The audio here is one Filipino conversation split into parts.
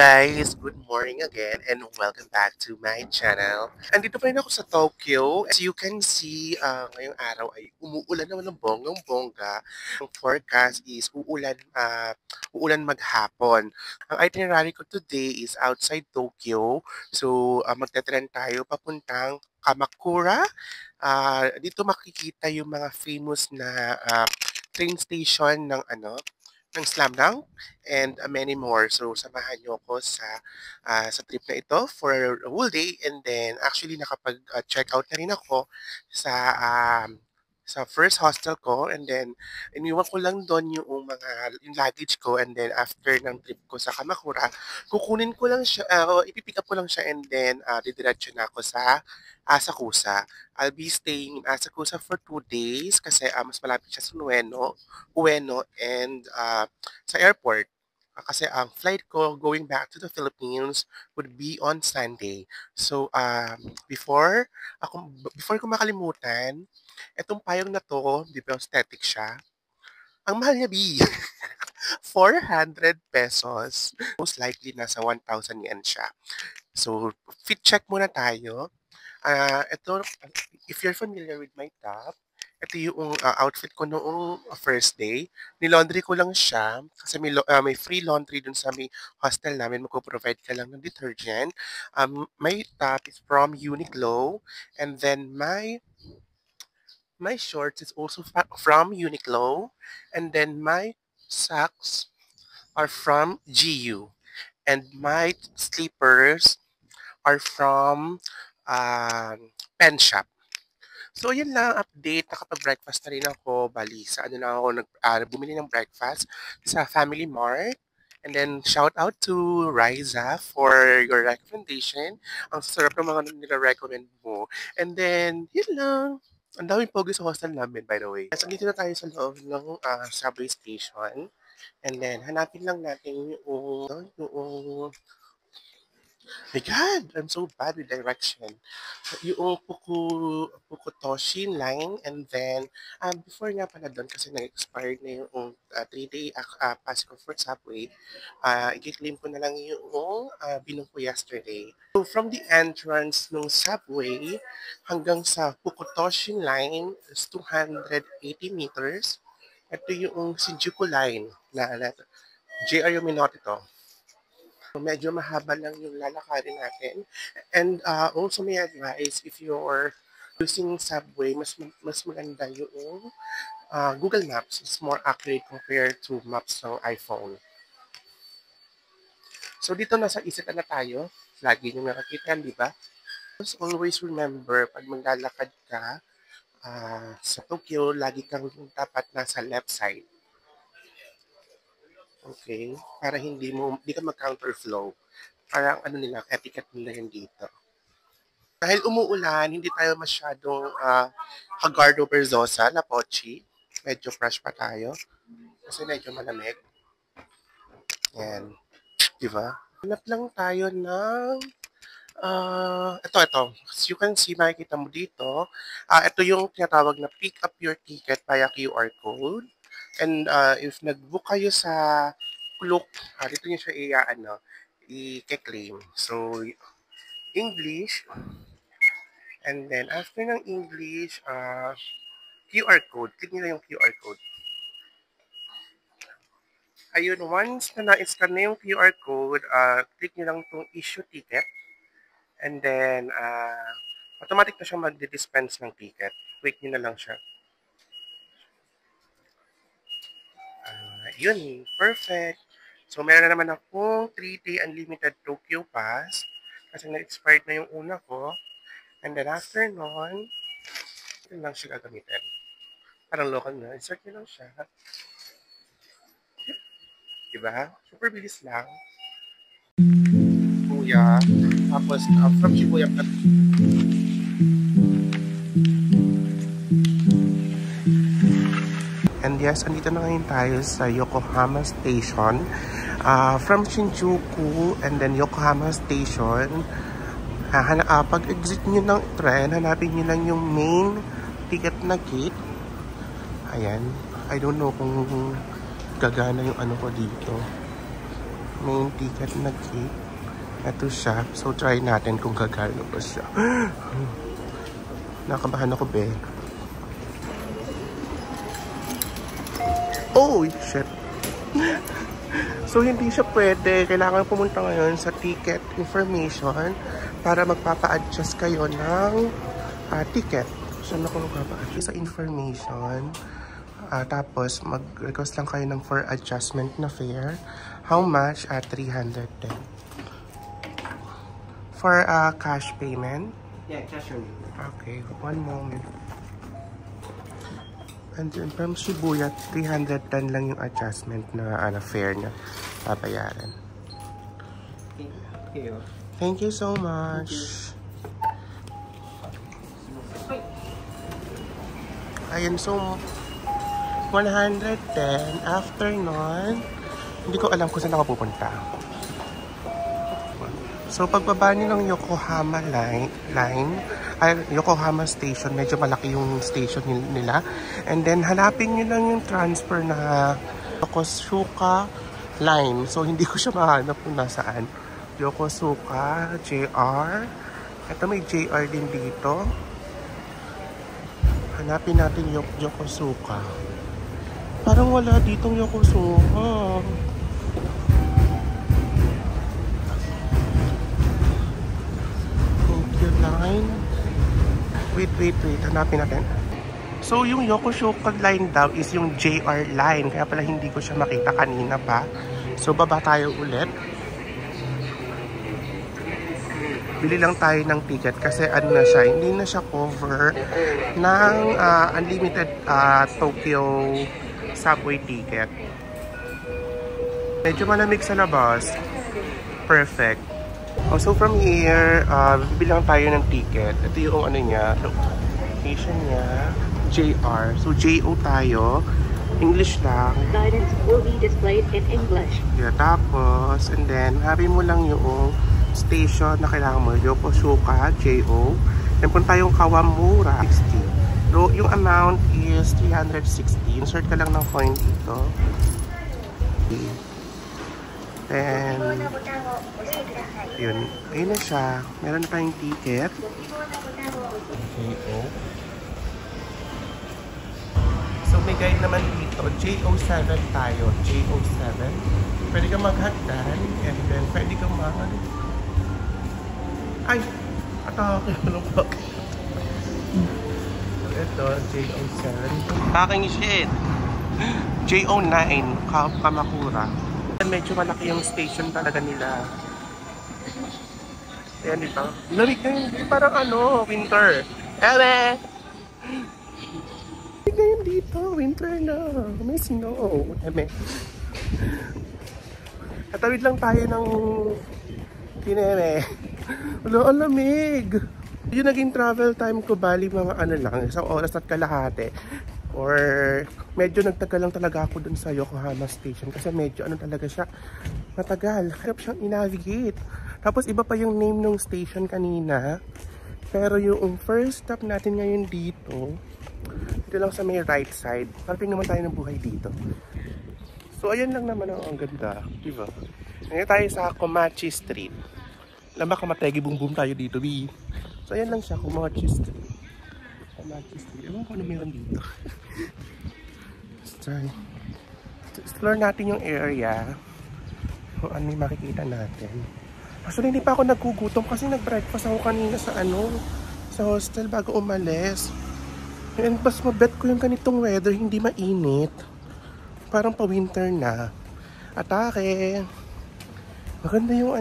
guys! Good morning again and welcome back to my channel. Andito pa rin ako sa Tokyo. As you can see, ngayong araw ay umuulan naman ng bonggang-bongga. Ang forecast is uulan maghapon. Ang itinerary ko today is outside Tokyo. So, magte-trend tayo papuntang Kamakura. Dito makikita yung mga famous na train station ng Slamdang and many more. So, samahan niyo ako sa trip na ito for a whole day. And then, actually, nakapag-check out na rin ako sa, sa first hostel ko. And then, iniwan ko lang doon yung luggage ko. And then, after ng trip ko sa Kamakura, kukunin ko lang siya, ipipick up ko lang siya. And then, didiretso na ako sa Asakusa. I'll be staying in Asakusa for 2 days kasi mas malapit siya sa Ueno and sa airport. Kasi ang flight ko going back to the Philippines would be on Sunday. So, before ko makalimutan, etong payong na to, di ba, static siya. Ang mahal niya, B. 400 pesos. Most likely, nasa 1,000 yen siya. So, fit check muna tayo. Ito, if you're familiar with my top, ito yung outfit ko noong first day. Nilaundry ko lang siya kasi may free laundry dun sa may hostel namin. Magpo-provide ka lang ng detergent. My top is from Uniqlo. And then my shorts is also from Uniqlo. And then my socks are from GU. And my slippers are from Pen Shop. So, yun lang update. Nakapag-breakfast na rin ako. Bali, sa ano lang ako, bumili ng breakfast sa Family Mart. And then, shout out to Riza for your recommendation. Ang sarap ng mga nire-recommend mo. And then, yun lang. Ang daming pogi sa hostel namin, by the way. So, dito na tayo sa loob ng subway station. And then, hanapin lang natin yung my God, I'm so bad with direction. Yung Pukutoshin line, and then, before nga pala doon, kasi nag-expired na yung 3-day pass ko for subway, i-claim ko na lang yung binong ko yesterday. So, from the entrance ng subway hanggang sa Pukutoshin line is 280 meters. Ito yung Shinjuku line na JR Yamanote to. Medyo mahaba lang yung lalakarin natin. And also may advice, if you're using subway, mas maganda yung Google Maps. It's more accurate compared to maps ng iPhone. So dito nasa Iseta na tayo. Lagi nyo nakakita, di ba? Just always remember, pag maglalakad ka sa Tokyo, lagi kang dapat nasa left side. Okay? Para hindi ka mag-counterflow. Parang etiquette nila yun dito. Dahil umuulan, hindi tayo masyadong Hagardo Berzosa, Lapochi. Medyo fresh pa tayo. Kasi medyo malamig. Yan. Diba? Hanap lang tayo ng ito. As you can see, makikita mo dito. Ito yung tinatawag na pick up your ticket via QR code. And if nag-book kayo sa Klook, dito nyo siya i-claim. So, English. And then, after ng English, QR code. Click nyo na yung QR code. Ayun, once na na-scan na yung QR code, click nyo lang itong issue ticket. And then, automatic na siya mag-dispense ng ticket. Wait nyo na lang siya. Yun, perfect. So, meron na naman akong 3-day unlimited Tokyo Pass. Kasi na-expired na yung una ko. And then after nun, ito lang siya gagamitin. Parang local na. Insert nyo lang siya. Diba? Super bilis lang. Shibuya. Tapos, from Shibuya pa. And yes, andito na ngayon tayo sa Yokohama Station. From Shinjuku and then Yokohama Station, pag-exit nyo ng tren, hanapin nyo lang yung main ticket na gate. Ayan. I don't know kung gagana yung ano ko dito. main ticket na cake. Ito siya. So, try natin kung gagano ba siya. Nakabahan ako, be. Oh, shit. So, hindi siya pwede. Kailangan pumunta ngayon sa ticket information para magpapa-adjust kayo ng ticket. So, ako magpapa-adjust sa information. Tapos, mag-request lang kayo ng for adjustment na fare. How much? 310. For cash payment? Yeah, cash only. Okay, one moment. And then, from Shibuya, 310 lang yung adjustment na fare na babayaran. Okay. Thank you so much. Ayan, so 110 after nun, hindi ko alam kung saan ako pupunta. So, pagbaba niyo ng Yokohama line, Yokohama Station, medyo malaki yung station nila. And then, hanapin niyo lang yung transfer na Yokosuka line. So, hindi ko siya mahanap kung nasaan. Yokosuka, JR. Ito may JR din dito. Hanapin natin yung Yokosuka. Parang wala ditong Yokosuka. Line. Wait. Hanapin natin. So, yung Yokosuka line daw is yung JR line. Kaya pala hindi ko siya makita kanina pa. So, baba tayo ulit. Bili lang tayo ng ticket kasi ano na siya, hindi na siya cover ng unlimited Tokyo subway ticket. Medyo malamig sa labas. Perfect. So from here, bilang tayo ng ticket. Ito yung ano niya, location niya, JR. So JO tayo, English lang. Guidance will be displayed in English. Yeah, tapos, and then, habi mo lang yung station na kailangan mo, Yokosuka, JO. Then punta yung Kawamura, 60. So, yung amount is 360. Insert ka lang ng coin dito. Okay. Then, yun. Ayun na siya. Meron na tayong ticket. JO. So, may guide naman dito. JO7 tayo. JO7. Pwede kang maghagdan. And then, pwede kang ay! Atake. Anong bakit? So, ito. JO7. Aking shit. JO9. Kamakura. Medyo malaki yung station talaga nila. Ayan dito. Lamig na yun. Parang ano, winter. Ere! Lamig na yun dito. Winter na. May snow. Eme. Katawid lang tayo ng Kineme. Wala, ang lamig. Yung naging travel time ko, bali mga ano lang, isang oras at kalahati. Or medyo nagtagal lang talaga ako dun sa Yokohama Station kasi medyo ano talaga siya, matagal. Hirap siyang i-navigate. Tapos iba pa yung name ng station kanina. Pero yung first stop natin ngayon dito lang sa may right side. Parating naman tayo ng buhay dito. So ayan lang naman ang ganda, diba? Ngayon tayo sa Komachi Street. Lama kamategi boom tayo dito, B. So ayan lang siya, Komachi Street. Ewan ko ano meron dito. Sorry. Explore natin yung area. Kung ano yung makikita natin. Actually, hindi pa ako nagkugutom kasi nag-breakfast ako kanina sa sa hostel bago umalis. And pas mabet ko yung ganitong weather, hindi mainit. Parang pa-winter na. Atake. Maganda yung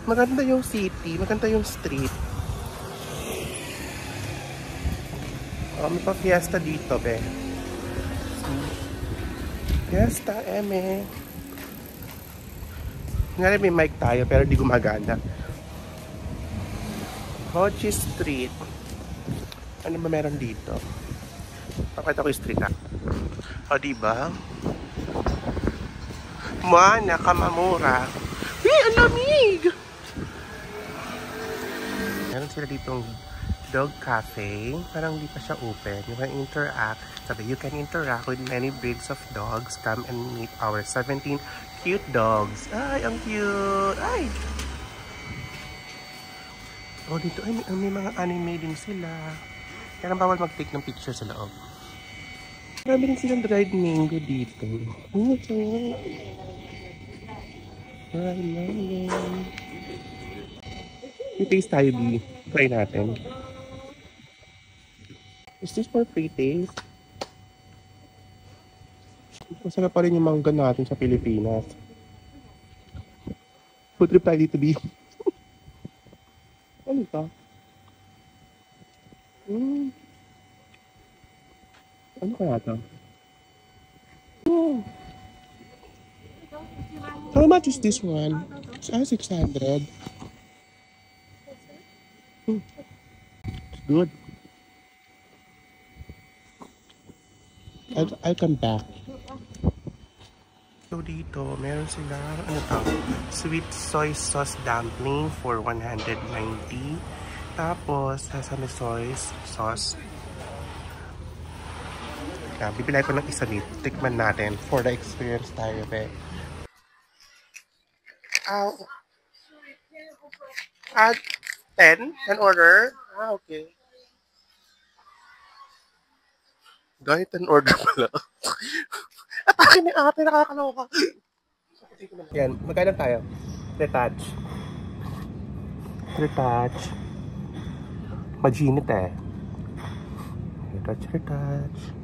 maganda yung city, maganda yung street. May pa-fiesta dito, be. Fiesta, eme. Ngayon may mic tayo, pero di gumagana. Kochi Street. Ano ba meron dito? Pakita ko yung street, ha? O, diba? Moana, Kamamura. Ang lamig! Meron sila ditong dog cafe, parang hindi pa siya open. You can interact with many breeds of dogs. Come and meet our 17 Cute dogs. Ay, ang cute. Ay! Oh, dito ay may mga anime din sila. Kaya nang bawal mag-take ng picture sa loob. Marami rin silang dried mango dito. Ito. Dried mango. Pre-taste tayo, B. Try natin. Is this for pre-taste? Masarap pa rin yung mangga natin sa Pilipinas. Food trip tayo dito, B. Ano ito? Ano kaya ito? How much is this one? It's 600. It's good. I'll come back. So dito, meron sila, ano to? Sweet soy sauce dumpling for 190. Tapos, sesame soy sauce. Bibili ko ng isa nito. Tikman natin for the experience tayo, be. Add 10 an order. Okay. Kahit an order pala. Atake ni ate, nakakaloka. Yan, magkano tayo? Retouch. Retouch. Maginit eh. Retouch.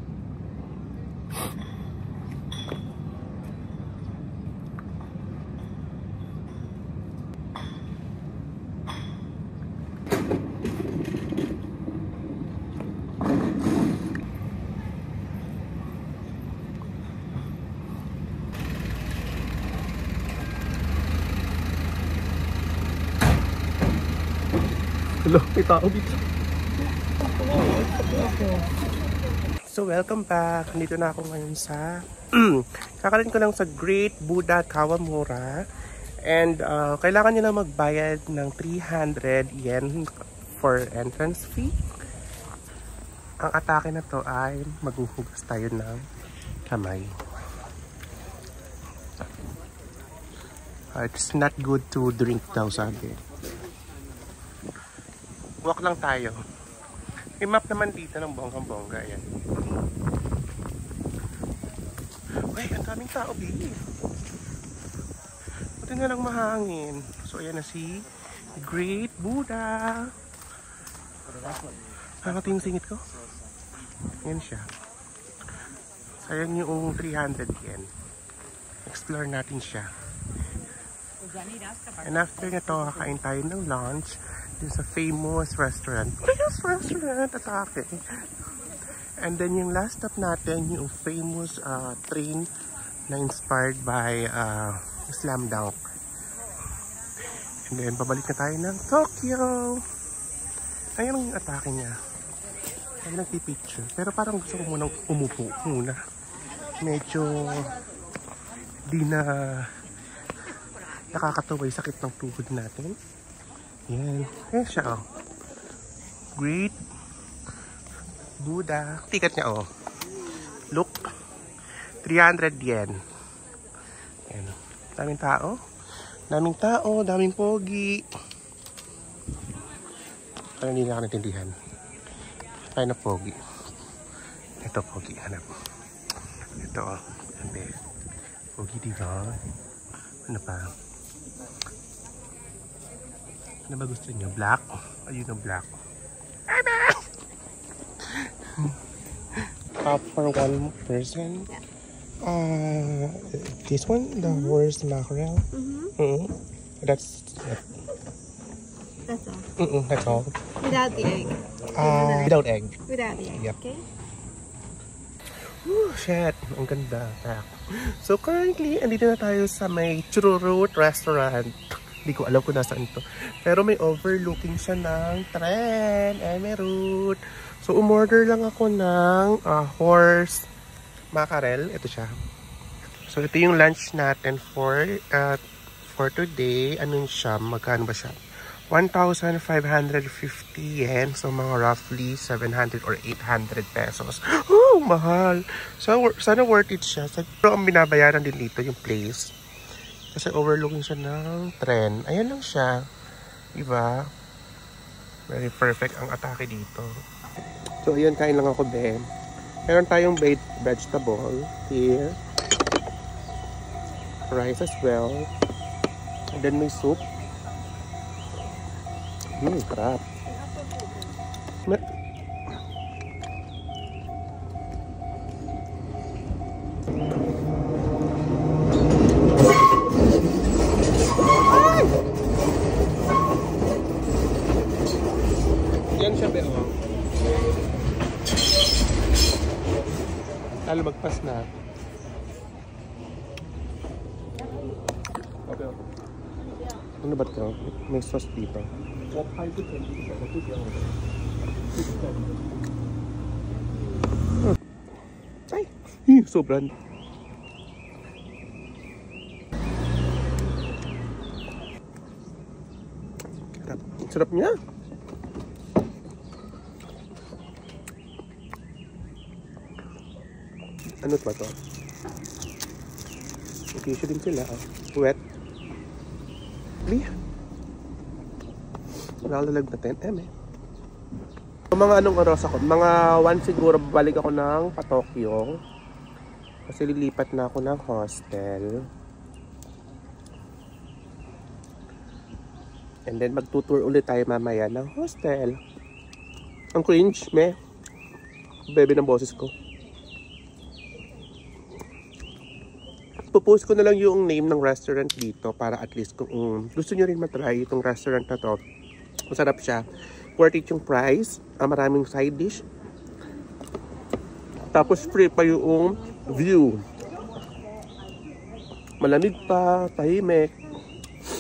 Hello, may tao dito. So, welcome back. Nandito na ako ngayon sa kakarin ko lang sa Great Buddha Kawamura. And kailangan nyo lang magbayad ng 300 yen for entrance fee. Ang atake na to ay maghuhugas tayo ng kamay. It's not good to drink daw, sabi. Walk lang tayo. May map naman dito ng bonggang-bongga. Ayan. Uy, ang daming tao, baby. Buti nga lang mahangin. So, ayan na si Great Buddha. Nakakating singit ko. Ayan siya. So, ayan yung 300 yen. Explore natin siya. And after nito, kakain tayo ng lunch sa famous restaurant. Atake. And then yung last stop natin, yung famous train na inspired by Slam Dunk. And then babalik na tayo ng Tokyo. Ayun ang atake niya. Ayun ang picture. Pero parang gusto ko munang umupo muna. Medyo di na nakakatuwa yung sakit ng tuhod natin. Yan. Ayan siya, oh. Great Buddha. Ticket niya, oh. Look. 300 yen. Yan. Daming tao. Daming tao. Daming pogi. Parang hindi na ako natindihan. Kaya na pogi. Ito, pogi. Hanap. Ito, oh. Hindi. Pogi, diba? Ano pa? Ano ba gusto niyo? Black? Ayun ang black. For one person? This one? The worst mackerel? That's all? That's all. Without the egg. Without egg. Without the egg, yep. Okay? Shit, ang ganda. So currently, andito na tayo sa may Chururut restaurant. Hindi ko alam kung nasaan ito. Pero may overlooking siya ng tren. Emerald. So umorder lang ako ng horse mackerel. Ito siya. So ito yung lunch natin for today. Ano siya? Magkano ba siya? 1,550 yen. So mga roughly 700 or 800 pesos. Oh, mahal. So sana worth it siya. Pero ang binabayaran din dito yung place. Kasi overlooking siya ng tren. Ayan lang siya. Diba? Very perfect ang atake dito. So, ayan, kain lang ako, be. Meron tayong vegetable here. Rice as well. And then may soup. Sarap. Yan siya, be. Lalo magpas na. Ano ba ito? May sauce dito. Ay! Sobrang. Sarap niya. Ano ba ito? Tissue din sila. Wet. Nalalag natin. Mga anong oras ako? Mga 1 siguro babalik ako ng Tokyo. Kasi lilipat na ako ng hostel. And then magtutour ulit tayo mamaya ng hostel. Ang cringe, bebe ng boses ko. Pupost ko na lang yung name ng restaurant dito para at least kung gusto nyo rin matry itong restaurant na to. Masarap siya. Worth it yung price. Maraming side dish. Tapos free pa yung view. Malamig pa, tahimik.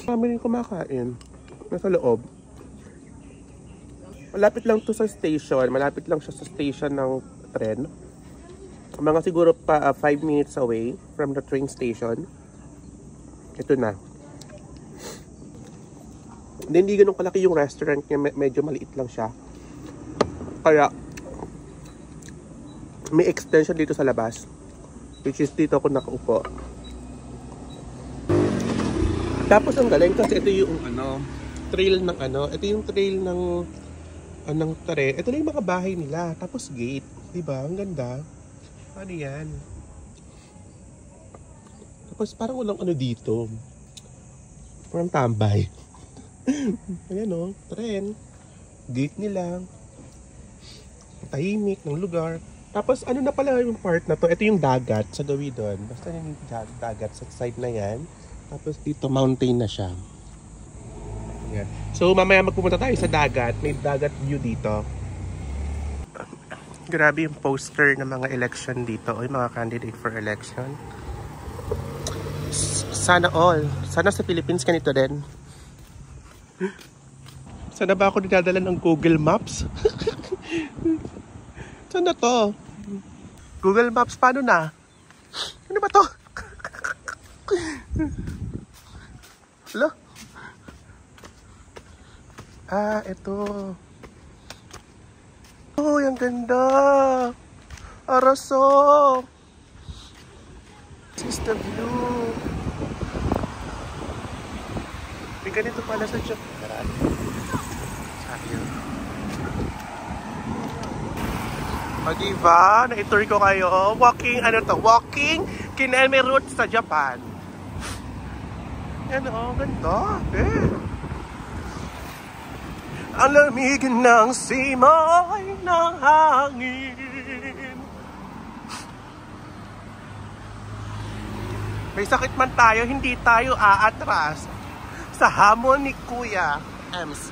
Kami rin kumakain. Nasa loob. Malapit lang to sa station. Malapit lang siya sa station ng tren. Mga siguro pa 5 minutes away from the train station. Ito na. Hindi ganun kalaki yung restaurant niya. Medyo maliit lang siya. Kaya may extension dito sa labas. Which is dito ako nakaupo. Tapos ang galing kasi ito yung trail ng ito yung trail ng tare. Ito na yung mga bahay nila. Tapos gate. Diba? Ang ganda. Ano yan? Tapos parang walang dito. Parang tambay. Ayan tren. Gate nila. Tahimik ng lugar. Tapos na pala yung part na to. Ito yung dagat sa gawin doon. Basta yung dagat sa side na yan. Tapos dito mountain na siya. Ayan. So mamaya magpupunta tayo sa dagat. May dagat view dito. Grabe yung poster ng mga election dito. O yung mga candidate for election. Sana all. Sana sa Philippines ganito din. Sana ba ako dinadala ng Google Maps? Sana to? Google Maps, paano na? Ano ba to? Hello? Ito. Oh, ang ganda. Araso. This is the view. May ganito pala sa Japan. Sayang. O diba? Na-tour ko kayo. Walking Kineme route sa Japan. Yan ganda. Ang lamig ng simay ng hangin. May sakit man tayo, hindi tayo aatras sa hamon ni Kuya Ems.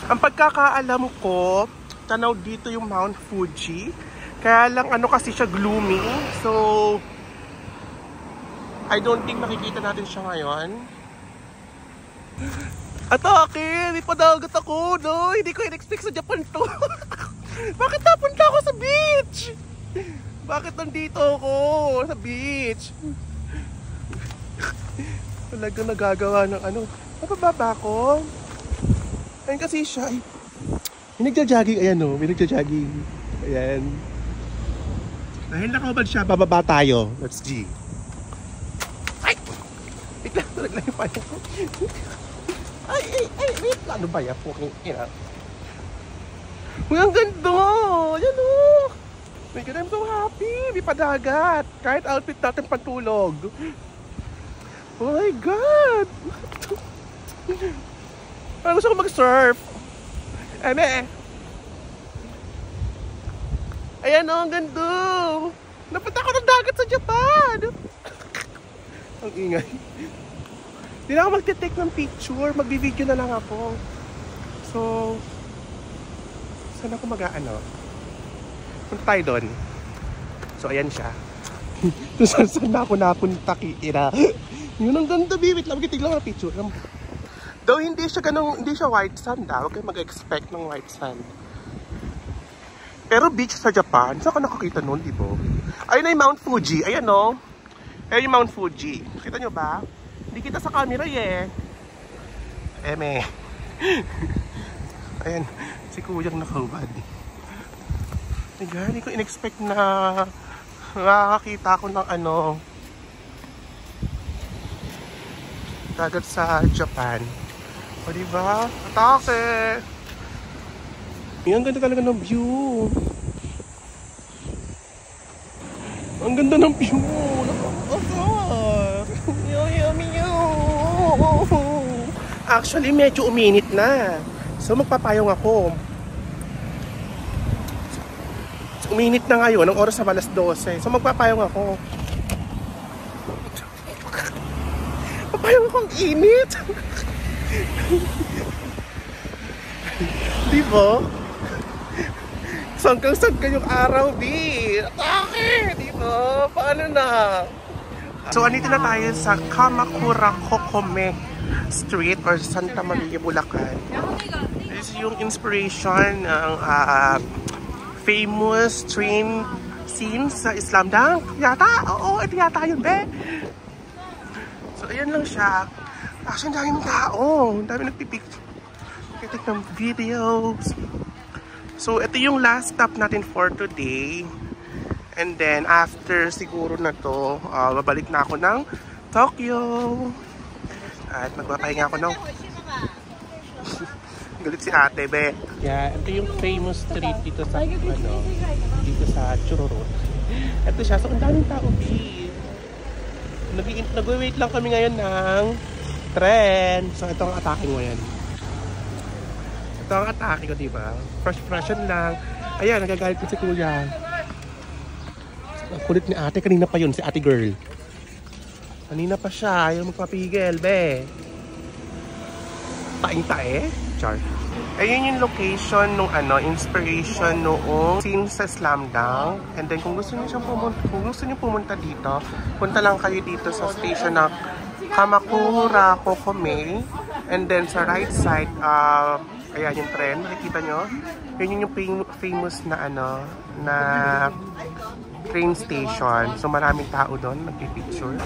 Ang pagkakaalam ko, tanaw dito yung Mount Fuji. Kaya lang kasi siya gloomy. So, I don't think makikita natin siya ngayon. Atake! May padagat ako, no? Hindi ko in-expect sa Japan to. Bakit napunta ako sa beach? Bakit nandito ako sa beach? Talagang nagagawa ng Mabababa ko. Ayun kasi siya. May nagja-jogging. Ayan may nagja-jogging. Ayan. Dahil nakabad siya, bababa tayo. Let's G. Ay! talaga yung payong ko. Ay, wait. Ano ba yan? Puking ina. Uy, ang ganda! Yan o! My God, I'm so happy! May padagat! Kahit outfit natin pantulog. Oh my God! Parang gusto ko mag-surf. Eme! Ayan o, ang ganda! Napunta ako ng dagat sa Japan! Ang ingay. Hindi na ako magte-take ng picture. Magbi-video na lang ako. So, saan ako mag-ano? Punta tayo doon. So, ayan siya. Saan na ako napunta, Kira? Yun ang ganda, bibit lang. Magkitig lang ang picture. Though hindi siya white sand, huwag kayo mag-expect ng white sand. Pero beach sa Japan, saan ka nakakita nun, di ba? Ayun na yung Mount Fuji. Ayan o. Ayun yung Mount Fuji. Kita nyo ba? Hindi kita sa camera eh. Eme. Ayan. Si Kuyang nakahubad. Hindi ko in-expect na makakakita ko ng ano dagat sa Japan. O diba? Atake! Ang ganda talaga ng view. Ang ganda ng view. Actually, medyo uminit na. So, magpapayong ako. Uminit na ngayon. Ang oras na 12:00. So, magpapayong ako. Papayong akong init. Diba? Sangkang-sangka yung araw, B. Atake! Diba? Paano na? So, andito na tayo sa Kamakura Kokome Street or Santa Maria, Bulacan. This is yung inspiration ng famous train scene sa Slamdang. Yata? Oo, ito yata yun, be. So, ayan lang siya. Actually, ang daming tao. Ang daming nagpipicture. Take ng videos. So, ito yung last stop natin for today. And then, after siguro na to, babalik na ako ng Tokyo. At magpapahinga ako ng... Galit si ate, be. Yeah, ito yung famous street dito sa, dito sa Chururut. Ito siya. So, ang daming tao, B. Nag-wait lang kami ngayon ng tren. So, ito ang atake mo yan. Ito ang atake ko, diba? Fresh lang. Ayan, nagagalit ko si Kuya. Ang kulit ni ate. Kanina pa yun, si ate girl. Kanina pa siya. Ayaw magpapigil, be. Taing-tae. Char. Ayun yung location nung inspiration noong scene sa Slamdang. And then kung gusto niyo pumunta dito, punta lang kayo dito sa station ng Kamakura Kokome. And then sa right side, ayan yung tren, nakikita nyo? Yun yung famous na na train station. So maraming tao doon, nagpipicture.